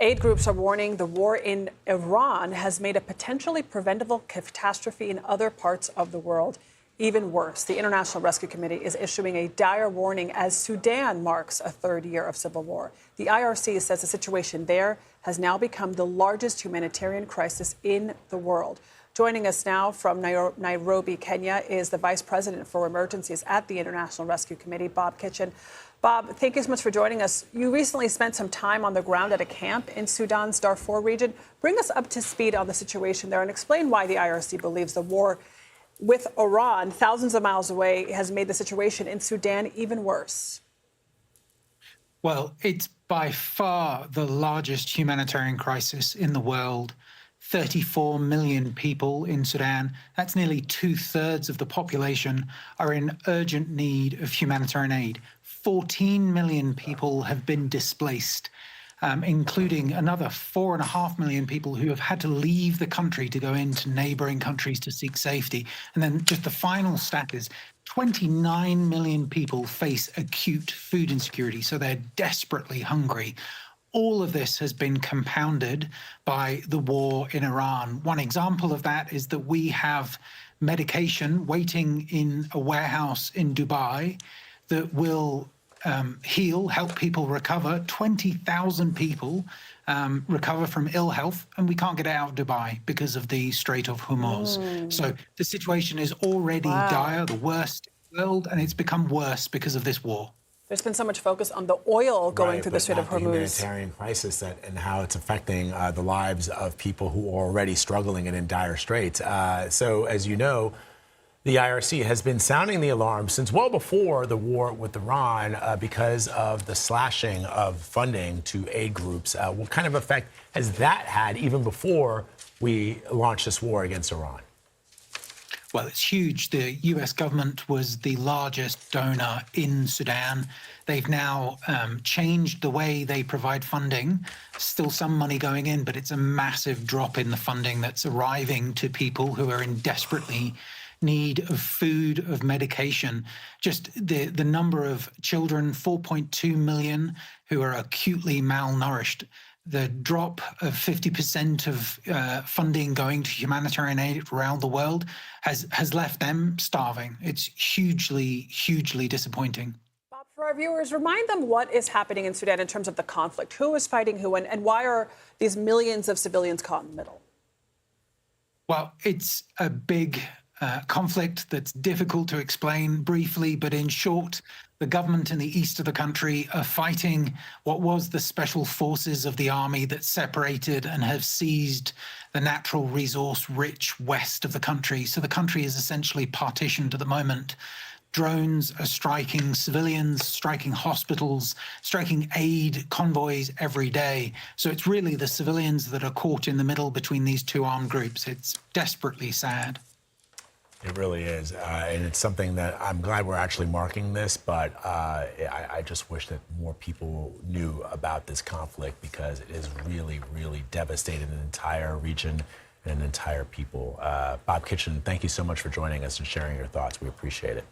Aid groups are warning the war in Iran has made a potentially preventable catastrophe in other parts of the world even worse. The International Rescue Committee is issuing a dire warning as Sudan marks a third year of civil war. The IRC says the situation there has now become the largest humanitarian crisis in the world. Joining us now from Nairobi, Kenya, is the Vice President for Emergencies at the International Rescue Committee, Bob Kitchen. Bob, thank you so much for joining us. You recently spent some time on the ground at a camp in Sudan's Darfur region. Bring us up to speed on the situation there and explain why the IRC believes the war with Iran, thousands of miles away, has made the situation in Sudan even worse. Well, it's by far the largest humanitarian crisis in the world. 34 million people in Sudan, that's nearly 2/3 of the population, are in urgent need of humanitarian aid. 14 million people have been displaced, including another 4.5 million people who have had to leave the country to go into neighboring countries to seek safety. And then just the final stat is 29 million people face acute food insecurity, so they're desperately hungry. All of this has been compounded by the war in Iran. One example of that is that we have medication waiting in a warehouse in Dubai that will help people recover. 20,000 people recover from ill health, and we can't get out of Dubai because of the Strait of Hormuz. So the situation is already dire, the worst in the world, and it's become worse because of this war. There's been so much focus on the oil going through the Strait of Hormuz. The humanitarian crisis and how it's affecting the lives of people who are already struggling and in dire straits. So, as you know, the IRC has been sounding the alarm since well before the war with Iran because of the slashing of funding to aid groups. What kind of effect has that had even before we launched this war against Iran? Well, it's huge. The US government was the largest donor in Sudan. They've now changed the way they provide funding. Still some money going in, but it's a massive drop in the funding that's arriving to people who are in desperately need of food, of medication. Just the number of children, 4.2 million, who are acutely malnourished. The drop of 50% of funding going to humanitarian aid around the world has left them starving. It's hugely, hugely disappointing. Bob, for our viewers, remind them what is happening in Sudan in terms of the conflict. Who is fighting who, and why are these millions of civilians caught in the middle? Well, it's a big conflict that's difficult to explain briefly, but in short, the government in the east of the country are fighting what was the special forces of the army that separated and have seized the natural resource-rich west of the country. So the country is essentially partitioned at the moment. Drones are striking civilians, striking hospitals, striking aid convoys every day. So it's really the civilians that are caught in the middle between these two armed groups. It's desperately sad. It really is, and it's something that I'm glad we're actually marking this, but I just wish that more people knew about this conflict because it is really, really devastating an entire region and an entire people. Bob Kitchen, thank you so much for joining us and sharing your thoughts. We appreciate it.